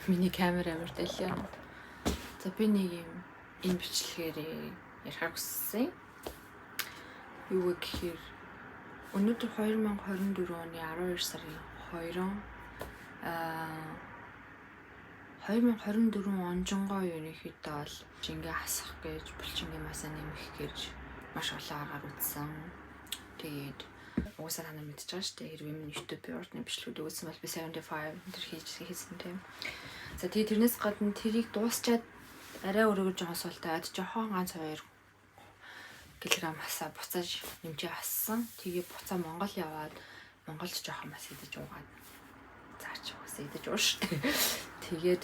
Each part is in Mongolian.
миний камер амар дэлээ. За би нэг юм энэ бичлэгээр ярих хүссэн. Юу гэхээр өнөөдөр 2024 оны 12 сарын 2-нд 2024 онжонгоо ерөнхийдөө бол жингээ хасах гэж булчингийн масаа нэмэх гэж маш олон аргаар үзсэн. Тэгээд уусаа танаа мэдчихэж байгаа шүү дээ. Хэрвээ миний YouTube орны бичлэгүүд үзсэн бол би 75 тэр хийсэн тийм. За тэгээд тэрнээс гадна тэрийг дуусчаад арай өрөөгөө жоохон суултаад жоохон ганц 2 кг масаа буцааж нэмжээ хассан. Тэгээ буцаа Монгол яваад Монголд жоохон мас идэж уугаад заач уусаа идэж ууш. Тэгээд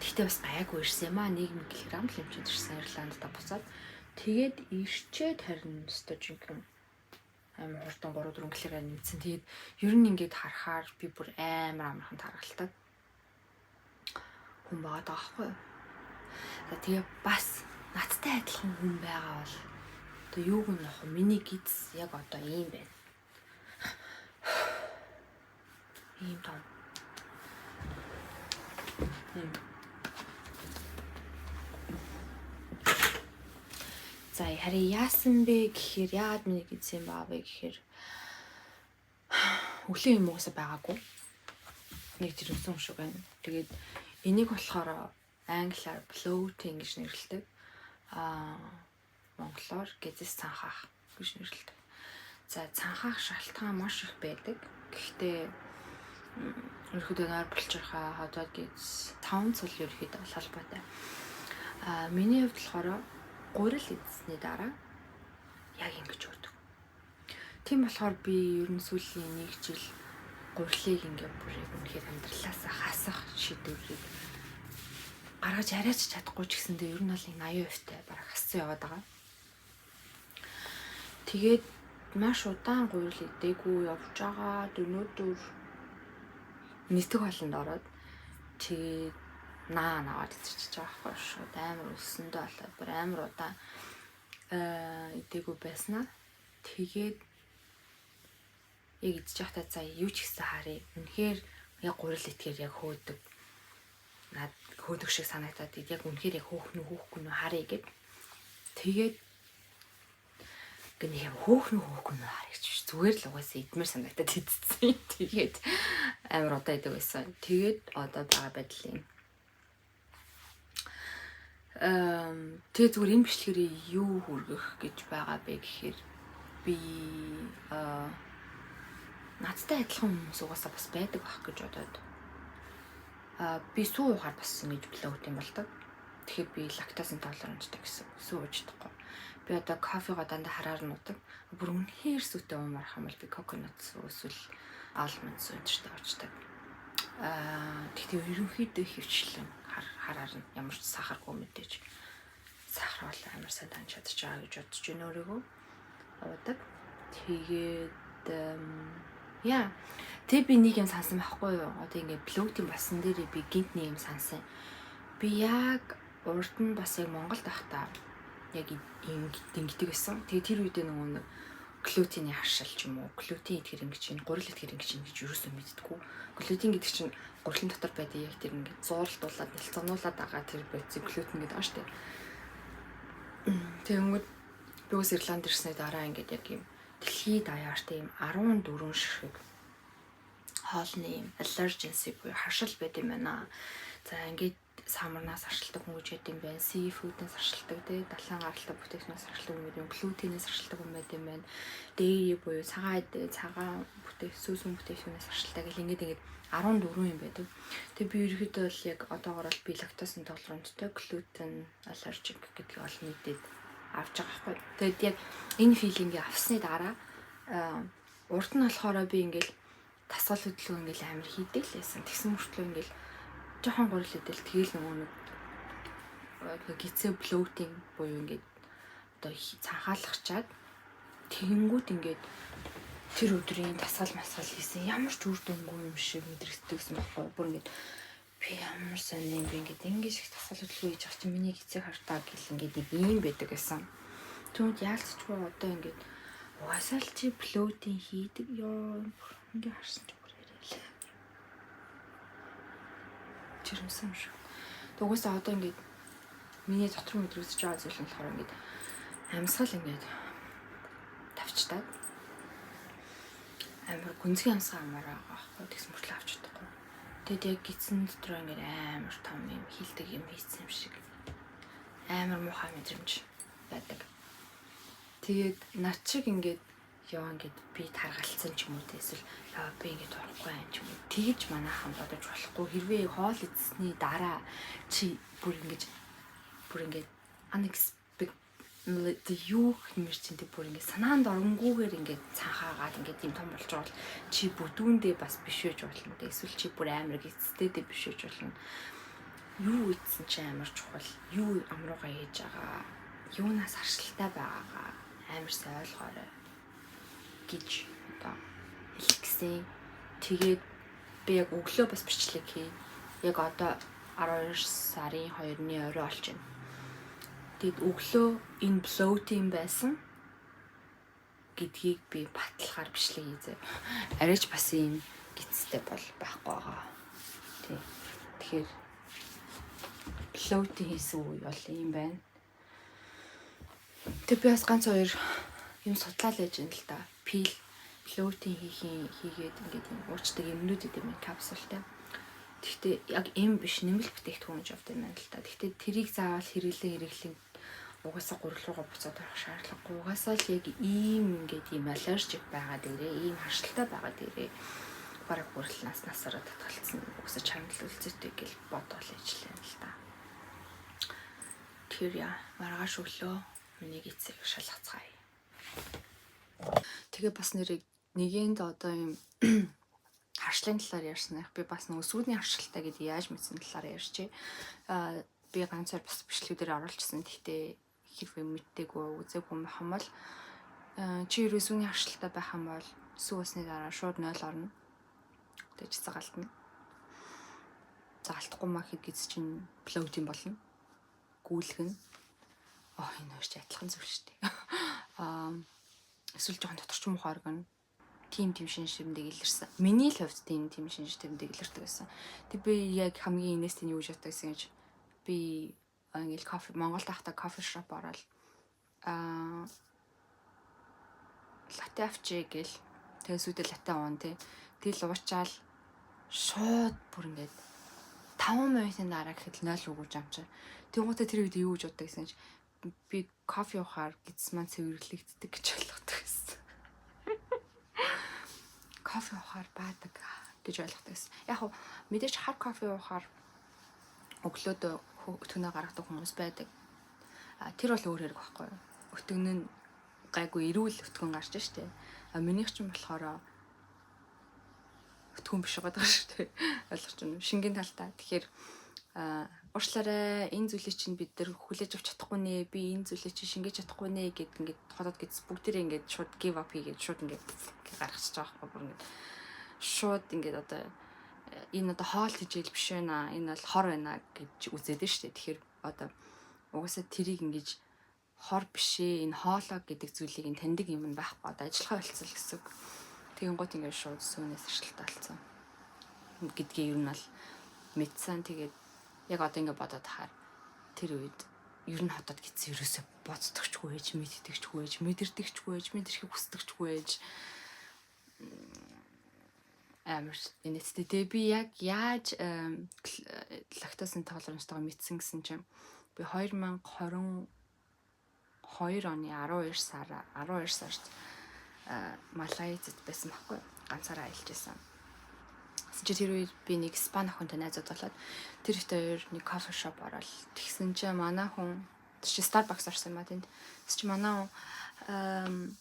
тэгтээ бас гайгүй ирсэн юм аа 1 кг л хэмжээнд ирсэн Ирландда буцаад тэгээд ирчээд харин стожинкэн амар хурдан 3-4 кг нэмсэн. Тэгээд ер нь ингээд харахаар би бүр амар амархан таргалтай хүн байгаа даахгүй. За тэгээ бас надтай адилхан хүн байгаа бол одоо юуг нь нөх миний гиз яг одоо ийм байна. Ийм том. За харин яасан бэ гэхээр яагаад миний гиз юм баа вэ гэхээр өглөө юм уусаа байгаагүй. Нэг зэрэгсэн шиг байна. Тэгээд энийг болохоор англиар bloating гэж нэрлэдэг. Монголоор гэзэс цанхаах гэж нэрлэдэг. За цанхаах шалтгаан маш их байдаг. Гэхдээ ерөөдөө нойр булчирхаа хотод гэз 5 цул ерөөдөө холбоотой. Миний хувьд болохоор гурил эзсний дараа яг ингэж өгдөг. Тийм болохоор би ер нь сүүлийн 1 жил гурилыг ингээ бүрийг үнэхээр амьдралаасаа хасах шийдвэрийг гаргаж арайч чадахгүй ч гэсэндээ ер нь бол 80% таа бараг хассан яваад байгаа. Тэгээд маш удаан гурил идээгүй явж байгаа. Өнөөдөр нэтг холонд ороод тэгээд наваад эцэрч байгаа байхгүй шууд амар өссөндөө болоод бүр амар удаан идээгүй байснаа. Тэгээд яг идэж байхдаа за юу ч гэсэн харъя. Үнэхээр яг гурил итгэхээр яг хөөдөг. Наад хөөдөг шиг санагдаад яг үнэхээр яг хөөх нү харъя гэд. Тэгээд гэнэ хөөх нү харъя гэж зүгээр л угаасаа идмэр санагдаад идсэн. Тэгээд амар удаа идэг байсан. Тэгээд одоо байгаа байдлын тэгээ зүгээр энэ бичлэгээр юу хүргэх гэж байгаа бэ гэхээр би надтай адилхан хүмүүс угаасаа бас байдаг байх гэж бодоод би сүү ухаар бас ингэж блоут юм болдог. Тэгэхээр би лактоз интолеранттай гэсэн сүү ууж чадахгүй. Би одоо кофего дандаа хараар нуудаг. Бүр үнэхээр сүүтэй уумарх юм бол би коконат сүү эсвэл алмонд сүү энэчтэй уучдаг. Тэгтээ ерөнхийдөө хөвчлэн хараар нь ямар ч сахаргүй мэдээж сахар бол амар сайн тань чадчих байгаа гэж бодож байна өөрийгөө. Уудаг. Тэгээд тэг би нэг юм сансан байхгүй юу? Одоо ингээд блогтын басан дээр би гинт нэг юм сансан. Би яг урд нь бас яг Монголд байхдаа яг ингэдэг байсан. Тэгээд тэр үед нэг глютений харшил ч юм уу, глютен идэхэр ингэж чинь, гурил идэхэр ингэж чинь гэж юусоо мэддэггүй. Глютен гэдэг чинь гурилын дотор байдаг яг тэр ингэ зууралтуулаад, нэлцэнуулаад байгаа тэр бодис глютен гэдэг аа штэ. Тэгэнгүүт би ус Ирланд ирсний дараа ингээд яг юм дэлхийд даяар тийм 14 шиг хоолны юм аллерженси буюу харшил байд юм байна. За ингээд самарнаас аршилдаг хүн гэж ядсан байна. Seafood-ээс аршилдаг, далайн гаралтай бүтээгдэхүүнээс аршилдаг хүн юм, глютенээс аршилдаг хүн байд юм байна. Dairy буюу цагаан сүүсүн бүтээгдэхүүнээс аршилдаг гэл ингээд 14 юм байдаг. Тэгээ би ерөөхдөө бол яг одоогоор бол би лактоз интолеранттай, глютен аллержик гэдгийг ол мэдээд авч байгаа байхгүй. Тэгээд яг энэ филингийг авсны дараа урд нь болохоор би ингээл тасгал хөдөлгөөн ингээл амар хийдэг л байсан. Тэгсэн мөртлөө ингээл жоохон гурил идэл тэгэл нөгөө гизээ блоутинг буюу ингээд одоо цанхаалгачаад тэгэнгүүт ингээд тэр өдрийн тасгал хийсэн ямар ч үр дүнгүй юм шиг мэдрэгддэгсэн байхгүй. Бүр ингээд би ямар сони юм бэ ингээд шиг тасгал хөдөлгөөн хийж байгаа чинь миний гизээ хартаа гэл ингээд нэг юм байдаг гэсэн. Түүнд яалтчгүй одоо ингээд угаасаа л чи блоутинг хийдэг ёо ингээд харсан ч бүр яриа. жирэмсэн юм шиг. Угаасаа одоо ингээд миний дотор мэдрэгдэж байгаа зүйл нь болохоор ингээд амьсгал ингээд тавьчтаад амар гүнзгий амьсгаа амаараа байхгүй тэгс мөртлөө авч чадахгүй. Тэгэд яг гидсэн дотор ингээд амар том юм хилдэг юм хийсэн юм шиг амар муухай мэдрэмж байдаг. Тэгээд над шиг ингээд яа ингээд би таргалцсан ч юм уу эсвэл яа би ингээд орохгүй юм ч юм уу тэгж манайхан бодож болохгүй. Хэрвээ хоол идсний дараа чи бүр ингээд юу хэмэр чинь тэг бүр ингээд санаанд оронгүйгээр ингээд цаахаагаад ингээд юм том болж байгаа бол чи бүдүүндээ бас биш үеж болно. Эсвэл чи бүр амар гистэдээ биш үеж болно. Юу ийдсэн чи амар чухал, юу амруугаа хийж байгаа, юунаас харшилтай байгаагаа амар сайн ойлгоорой гэж одоо хэлэх гэсэн. Тэгээд би яг өглөө бас бичлэг хий. Яг одоо 12 сарын 2-ны орой болж байна. Тэгэд өглөө энэ блоутин байсан гэдгийг би баталгаар бичлэг хийзээ. Арайч бас юм гистэй бол байхгүй байгаа. Тэгэхээр блоутин хийсэн үе бол юм байна. Тэг би бас ганц хоёр юм судлаад байж байна л да. Пил блоутин хийгээд ингээд юм уучдаг юмнууд гэдэг юм капсултай. Гэхдээ яг эм биш нэмэлт бүтээгдэхүүн гэж авдаг юм байна л да. Гэхдээ тэрийг заавал хэрэглэн угаасаа гурил руугаа буцаад орох шаардлагагүй. Угаасаа л яг ийм ингээд ийм аллержик байгаа дээрээ, ийм харшилтай байгаа дээрээ бараг гурил насаараа татгалцсан. Угаасаа чанал үлцэтэй гэж бодвол ижлээ л да. Тэр яа маргааш өглөө миний эцэг шалгацгаая. Тэгээ бас нэгэнд одоо юм харшлын талаар ярьснах би бас нөгөө сүүдний харшилтай гэдэг яаж мэдсэн талаар ярьчээ. Би ганцаар бас бичлэгүүдээр оруулчихсан. Гэхдээ хэрвээ мэддэггүй үзээгүй байх юм бол чи ерөө сүүний харшилтай байх юм бол сүү усны дараа шууд 0 орно. Тэгж цагаалтна. Цагаалтахгүй маа хэд гиз чинь блоутин болно. Гүйлгэн. Энэ хоёр ч адилхан зүйл шүү дээ. Эсвэл жоохон доторч муухай оргон. Тим шинж тэмдэг илэрсэн. Миний л хувьд тим шинж тэмдэг илэрдэг байсан. Тэг би яг хамгийн инээстэй нь юу гэж боддог гэсэн гэж би ингээл кофе Монголд ахта кофе шоп ороод латте авчи гэл тэгээс үүдээ латте уун тий. Тэгэл уучаал шууд бүр ингээд 5 минутын дараа гэхэд 0 өгүүлж амчаа. Тэнгуүтэ тэр үед юу гэж боддог гэсэн чи би кофе ухаар гидс маань цэвэрлэгддэг гэж ойлгодог гэсэн. Кофе ухаар баадаг гэж ойлгодог гэсэн. Яг хөө мэдээж хар кофе ухаар өглөөдөө өтгөнөө гаргадаг хүмүүс байдаг. Тэр бол өөр хэрэг байхгүй юу? Өтгөн нь гайгүй эрүүл өтгөн гарч штэ. Минийх ч юм болохоор өтгөн биш байгаа шүү дээ. Ойлгож байна уу? Шингийн талтай. Тэгэхээр уучлаарай энэ зүйлийг чинь бид нар хүлээж авч чадахгүй нэ. Би энэ зүйлийг чинь шингээж чадахгүй нэ гэд ингээд ходоод гэдс бүгдээрээ ингээд шууд give up хийгээд шууд ингээд гаргачихж байгаа байхгүй бүр ингээд шууд ингээд одоо энэ одоо хоол хижээл биш байна. Энэ бол хор байна гэж үзээд нь шүү дээ. Тэгэхээр одоо угаасаа тэрийг ингэж хор бишээ энэ хоолоо гэдэг зүйлийг ин таньдаг юм байхгүй. Одоо ажиллахаа болцсон гэсэн үг. Тэгэнгუთ ингэж шууд сүүнээс ашиглалт алцсан. Гэдгийг ер нь бол мэдсэн. Тэгээд яг одоо ингэ бодоод тахаар тэр үед ер нь хотод гиз ерөөсө боддогчгүй ээж, мэддэгчгүй ээж, мэдэрдэгчгүй ээж, мэдэрхийг хүсдэгчгүй ээж амар инээдтэй. Тэгээ би яг яаж лактозын толеранстойгоо мэдсэн гэсэн чинь би 2022 оны 12 сард Малайзад байсан байхгүй ганцаараа аялж байсан. Чи тэр үед би нэг спа охинтой найзууд болоод тэр их хоёр нэг кофе шоп ороод тэгсэн чинь манай хүн тэр чи Starbucks орсон юм а тэнд. Тэс чи манай хүн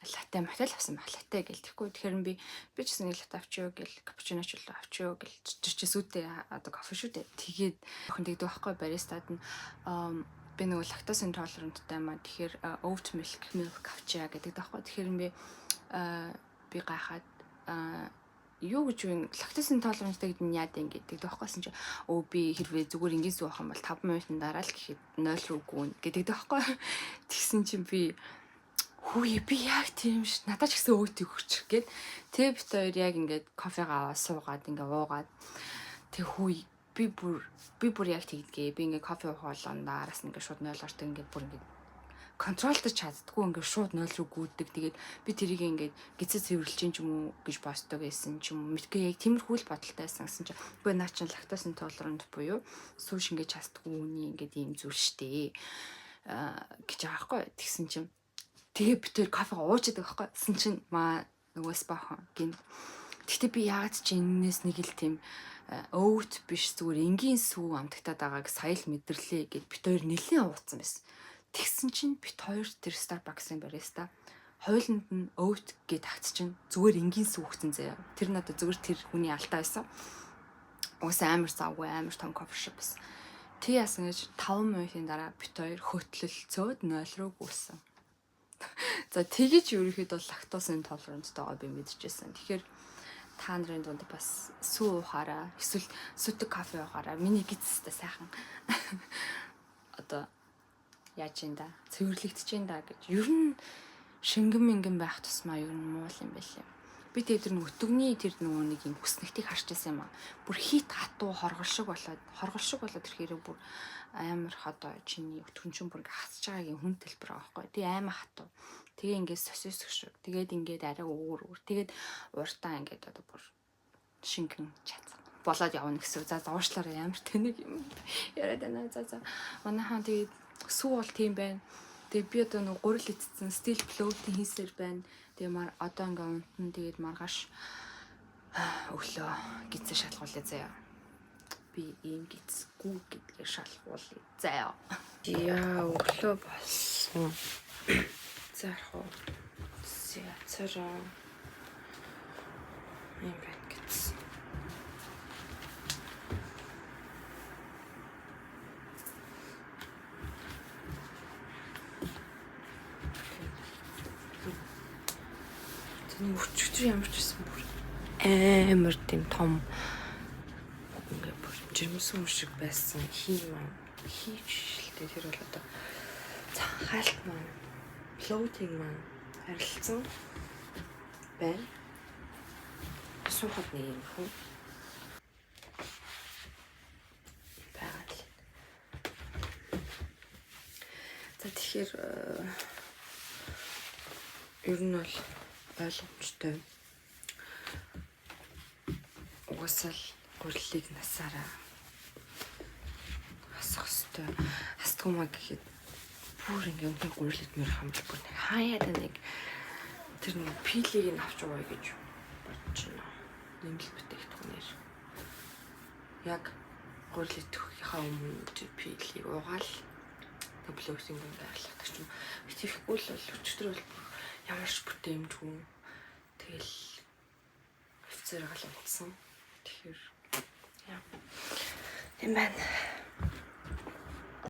латте мотэл авсан баг латте гэл тэгэхгүй тэгэхээр би ч гэсэн латте авчиё гэл капучино ч авчиё гэл чи сүйдээ одоо кофе шүү дээ. Тэгээд охин тэгдэг байхгүй баристад нь би нөгөө лактоз интолеранттай маа тэгэхээр oat milk авчиа гэдэг байхгүй. Тэгэхээр би гайхаад юу гэж вэ лактоз интолеранттай гэдэг нь яад юм гэдэг байхгүй чи би хэрвээ зүгээр ингийн сүү авах юм бол 5 минутын дараа л гэхэд 0 руу гүн гэдэг байхгүй. Тэгсэн чинь би хөөе би яг тийм ш надад ч гэсэн өөт өгч гээд тэг бит хоёр яг ингээд кофегаа аваа суугаад ингээ уугаад Тэг хүй би бүр яг тэгдгээ. Би ингээ кофе уух болгоно араас ингээ шууд 0-оор тэг ингээ бүр ингээ контролдож чаддгүй ингээ шууд 0 руу гүйдэг. Тэгээд би тэрийг ингээ гизээ цэвэрлэж юм уу гэж боддог байсан ч юм уу. Мэдгүй яг тиймэрхүү л бодолтой байсан гэсэн чинь үгүй наа чин лактоз интолерант буюу сүүш ингээ чаддгүй үний ингээ ийм зүйл штэ гэж байгаа байхгүй. Тэгсэн чинь тэгээ би тэр кофе уучдаг байхгүй. Гэсэн чинь нөгөө спахан гин. Гэхдээ би яагаад ч энэс нэг л тийм өвт биш зүгээр энгийн сүү амтагтаад байгааг сая л мэдэрлээ гэд бит хоёр нэлээд ууцсан байсан. Тэгсэн чинь бит хоёр тэр Starbucks-ын бариста хойлонд нь өвт гэд тагтчихин зүгээр энгийн сүү өгсөн заяа. Тэр надад зүгээр тэр хүний алдаа байсан. Уус амар завгүй амар том кофе шоп байсан. Тэг яасан гэж 5 минутын дараа бит хоёр хөтлөлцөөд 0 руу гүйсэн. За тэгэж ерөөхдөө лактоз интолеранттай би мэдчихсэн. Тэгэхээр та нарын дунд бас сүү ухаараа эсвэл сүтэг кофе ухаараа миний гизстэй сайхан одоо яаж юм да цэвэрлэгдэж юм да гэж ер нь шингэн мингэн байх тусмаа ер нь муу юм байлээ. Би тэр өтөгний тэр нөгөө нэг юм хүснэгтийг харж байсан юм аа. Бүр хит хатуу хоргол шиг болоод ирэхээр бүр амар хадаа чиний өтгөн чинь бүр ингээ хасж байгаагийн хүн төлбөр байгаа байхгүй. Тэгээ амар хатуу. Тэгээ ингээд сосис шиг. Тэгээд ингээд арай өөр. Тэгээд уртаа ингээд одоо бүр шингэн чацсан. Болоод явна гэсэн. За уушлаараа амар тэнэг юм яриад байна. За манайхан тэгээд сүү бол тийм байна. Тэгээ би одоо нэг 3 литцсэн стил плоутын хийсээр байна. Тэгээ одоо ингээ унтан тэгээд маргааш өглөө гизээ шалгуулъя заяа. Би ийм гизгүй гэдгээр шалгуулъя заяа. Яа өглөө болсон. Зарах уу. Цараа. Ийм байна гэсэн. Өчигдөр ямар ч байсан бүр амар тийм том ингээ бүр жирэмсэн шиг байсан хийч л тэр бол одоо цанхаалт маань плоутинг маань харилцсан байна. Суухад нэг юм хүн байгаа л. За тэгэхээр ер нь бол ойлгомжтой. Угсаал гурлыг насаараа хасах ёстой. Хасдгүй маа гэхэд бүр ингээ өнхий гурлыг мөр хамбал бүр нэг хаяада нэг тэр нэг пилийг нь авч угаая гэж бодож байна. Нэмэл бүтээгдэхүүнээр яг гурлыг төхийнхаа өмнө тэр пилийг угаал плоутинг байрлах гэж юм. Итгэхгүй л өчтөр бол ямар ч бүтээмжгүй. Тэгэл офицер гал унтсан. Тэгэхээр яа. Тийм байна.